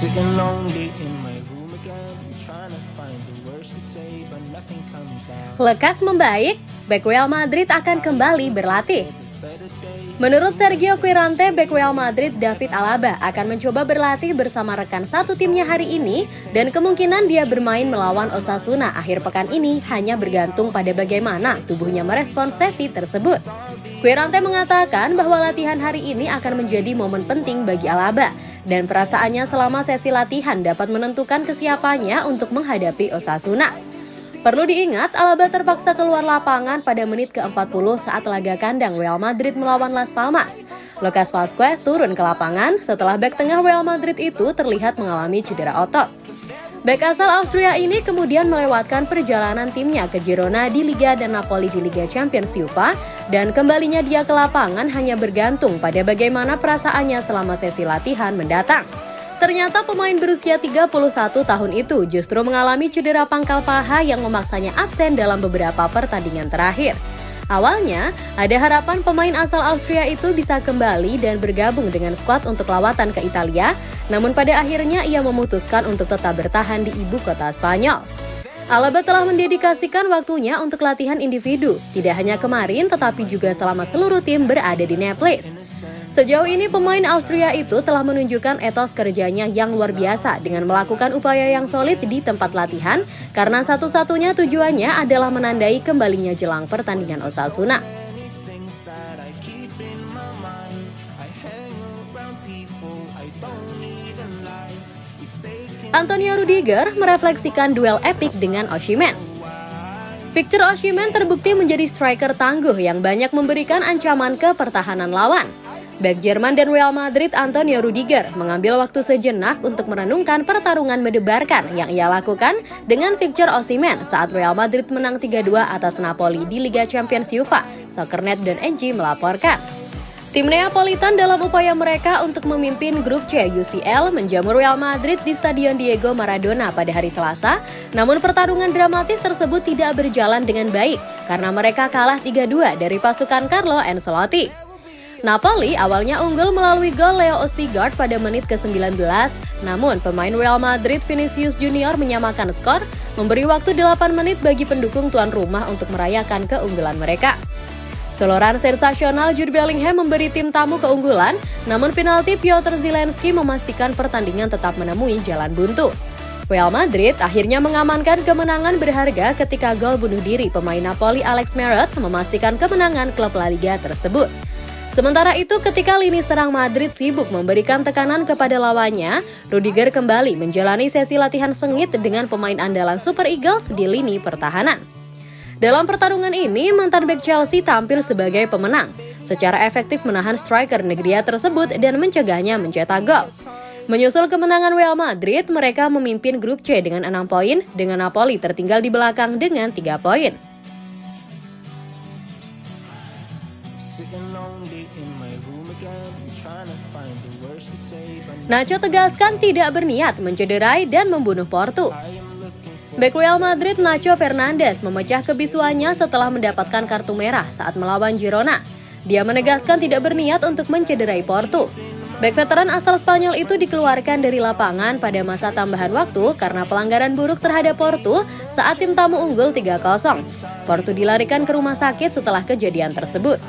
Sitting lonely in my room again, trying to find the words to say, but nothing comes out. Lekas membaik, bek Real Madrid akan kembali berlatih. Menurut Sergio Quirante, bek Real Madrid David Alaba akan mencoba berlatih bersama rekan satu timnya hari ini dan kemungkinan dia bermain melawan Osasuna akhir pekan ini hanya bergantung pada bagaimana tubuhnya merespons sesi tersebut. Quirante mengatakan bahwa latihan hari ini akan menjadi momen penting bagi Alaba dan perasaannya selama sesi latihan dapat menentukan kesiapannya untuk menghadapi Osasuna. Perlu diingat, Alaba terpaksa keluar lapangan pada menit ke-40 saat laga kandang Real Madrid melawan Las Palmas. Lucas Vazquez turun ke lapangan setelah bek tengah Real Madrid itu terlihat mengalami cedera otot. Bek asal Austria ini kemudian melewatkan perjalanan timnya ke Girona di Liga dan Napoli di Liga Champions UEFA, dan kembalinya dia ke lapangan hanya bergantung pada bagaimana perasaannya selama sesi latihan mendatang. Ternyata pemain berusia 31 tahun itu justru mengalami cedera pangkal paha yang memaksanya absen dalam beberapa pertandingan terakhir. Awalnya, ada harapan pemain asal Austria itu bisa kembali dan bergabung dengan skuad untuk lawatan ke Italia, namun pada akhirnya ia memutuskan untuk tetap bertahan di ibu kota Spanyol. Alaba telah mendedikasikan waktunya untuk latihan individu, tidak hanya kemarin tetapi juga selama seluruh tim berada di Naples. Sejauh ini pemain Austria itu telah menunjukkan etos kerjanya yang luar biasa dengan melakukan upaya yang solid di tempat latihan karena satu-satunya tujuannya adalah menandai kembalinya jelang pertandingan Osasuna. Antonio Rudiger merefleksikan duel epik dengan Osimhen. Victor Osimhen terbukti menjadi striker tangguh yang banyak memberikan ancaman ke pertahanan lawan. Bek Jerman dan Real Madrid Antonio Rudiger mengambil waktu sejenak untuk merenungkan pertarungan mendebarkan yang ia lakukan dengan Victor Osimhen saat Real Madrid menang 3-2 atas Napoli di Liga Champions UEFA, Soccernet dan NG melaporkan. Tim Neapolitan dalam upaya mereka untuk memimpin grup C UCL menjamu Real Madrid di Stadion Diego Maradona pada hari Selasa, namun pertarungan dramatis tersebut tidak berjalan dengan baik karena mereka kalah 3-2 dari pasukan Carlo Ancelotti. Napoli awalnya unggul melalui gol Leo Ostigard pada menit ke-19, namun pemain Real Madrid Vinicius Junior menyamakan skor, memberi waktu 8 menit bagi pendukung tuan rumah untuk merayakan keunggulan mereka. Soloran sensasional Jude Bellingham memberi tim tamu keunggulan, namun penalti Piotr Zielinski memastikan pertandingan tetap menemui jalan buntu. Real Madrid akhirnya mengamankan kemenangan berharga ketika gol bunuh diri pemain Napoli Alex Meret memastikan kemenangan klub La Liga tersebut. Sementara itu, ketika lini serang Madrid sibuk memberikan tekanan kepada lawannya, Rudiger kembali menjalani sesi latihan sengit dengan pemain andalan Super Eagles di lini pertahanan. Dalam pertarungan ini, mantan bek Chelsea tampil sebagai pemenang, secara efektif menahan striker Negria tersebut dan mencegahnya mencetak gol. Menyusul kemenangan Real Madrid, mereka memimpin grup C dengan 6 poin, dengan Napoli tertinggal di belakang dengan 3 poin. Nacho tegaskan tidak berniat mencederai dan membunuh Porto. Bek Real Madrid Nacho Fernandes memecah kebisuannya setelah mendapatkan kartu merah saat melawan Girona. Dia menegaskan tidak berniat untuk mencederai Porto. Bek veteran asal Spanyol itu dikeluarkan dari lapangan pada masa tambahan waktu karena pelanggaran buruk terhadap Porto saat tim tamu unggul 3-0. Porto dilarikan ke rumah sakit setelah kejadian tersebut.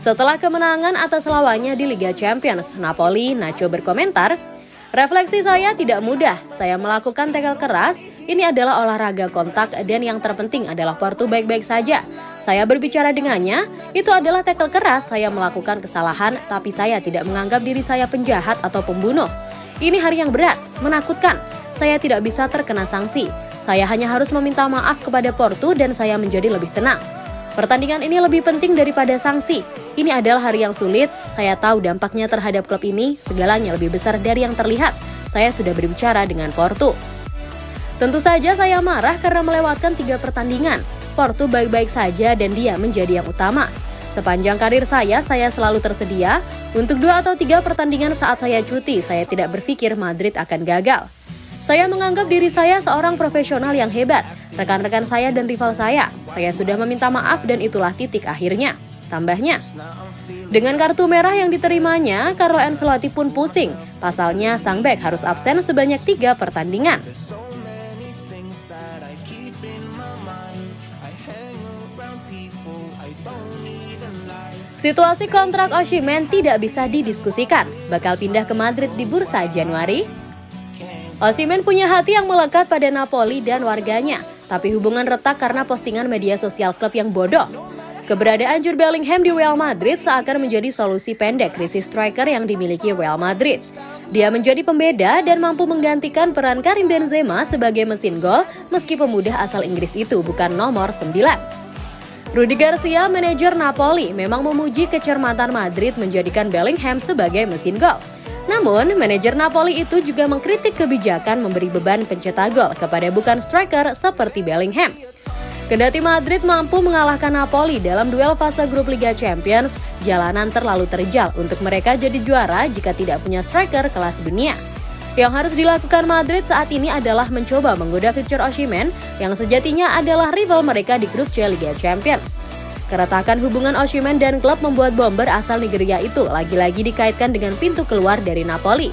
Setelah kemenangan atas lawannya di Liga Champions Napoli, Nacho berkomentar, "Refleksi saya tidak mudah, saya melakukan tackle keras, ini adalah olahraga kontak dan yang terpenting adalah Porto baik-baik saja. Saya berbicara dengannya, itu adalah tackle keras, saya melakukan kesalahan, tapi saya tidak menganggap diri saya penjahat atau pembunuh. Ini hari yang berat, menakutkan, saya tidak bisa terkena sanksi. Saya hanya harus meminta maaf kepada Porto dan saya menjadi lebih tenang. Pertandingan ini lebih penting daripada sanksi. Ini adalah hari yang sulit, saya tahu dampaknya terhadap klub ini, segalanya lebih besar dari yang terlihat. Saya sudah berbicara dengan Porto. Tentu saja saya marah karena melewatkan 3 pertandingan. Porto baik-baik saja dan dia menjadi yang utama. Sepanjang karir saya selalu tersedia. Untuk 2 atau 3 pertandingan saat saya cuti, saya tidak berpikir Madrid akan gagal. Saya menganggap diri saya seorang profesional yang hebat, rekan-rekan saya dan rival saya sudah meminta maaf dan itulah titik akhirnya, tambahnya. Dengan kartu merah yang diterimanya, Carlo Ancelotti pun pusing. Pasalnya, sang bek harus absen sebanyak 3 pertandingan. Situasi kontrak Osimhen tidak bisa didiskusikan. Bakal pindah ke Madrid di bursa Januari. Osimhen punya hati yang melekat pada Napoli dan warganya, tapi hubungan retak karena postingan media sosial klub yang bodoh. Keberadaan Jude Bellingham di Real Madrid seakan menjadi solusi pendek krisis striker yang dimiliki Real Madrid. Dia menjadi pembeda dan mampu menggantikan peran Karim Benzema sebagai mesin gol meski pemuda asal Inggris itu bukan nomor 9. Rudi Garcia, manajer Napoli, memang memuji kecermatan Madrid menjadikan Bellingham sebagai mesin gol. Namun, manajer Napoli itu juga mengkritik kebijakan memberi beban pencetak gol kepada bukan striker seperti Bellingham. Kendati Madrid mampu mengalahkan Napoli dalam duel fase grup Liga Champions, jalanan terlalu terjal untuk mereka jadi juara jika tidak punya striker kelas dunia. Yang harus dilakukan Madrid saat ini adalah mencoba menggoda Victor Osimhen yang sejatinya adalah rival mereka di grup C Liga Champions. Keretakan hubungan Osimhen dan klub membuat bomber asal Nigeria itu lagi-lagi dikaitkan dengan pintu keluar dari Napoli.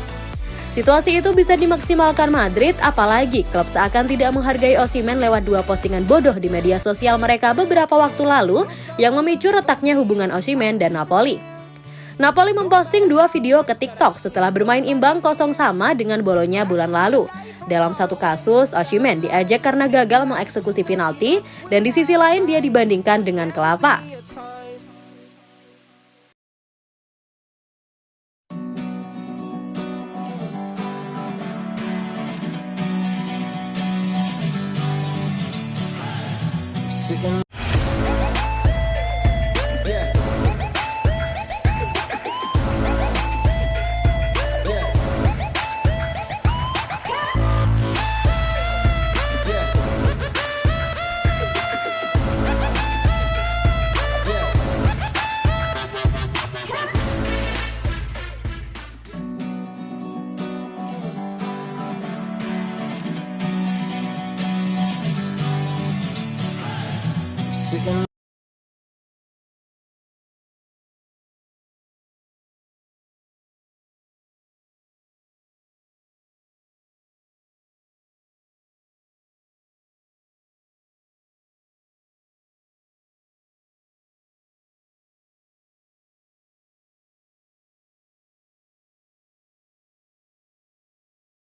Situasi itu bisa dimaksimalkan Madrid, apalagi klub seakan tidak menghargai Osimhen lewat 2 postingan bodoh di media sosial mereka beberapa waktu lalu yang memicu retaknya hubungan Osimhen dan Napoli. Napoli memposting 2 video ke TikTok setelah bermain imbang 0-0 dengan Bolonya bulan lalu. Dalam satu kasus, Osimhen diajak karena gagal mengeksekusi penalti, dan di sisi lain dia dibandingkan dengan kelapa. Sitting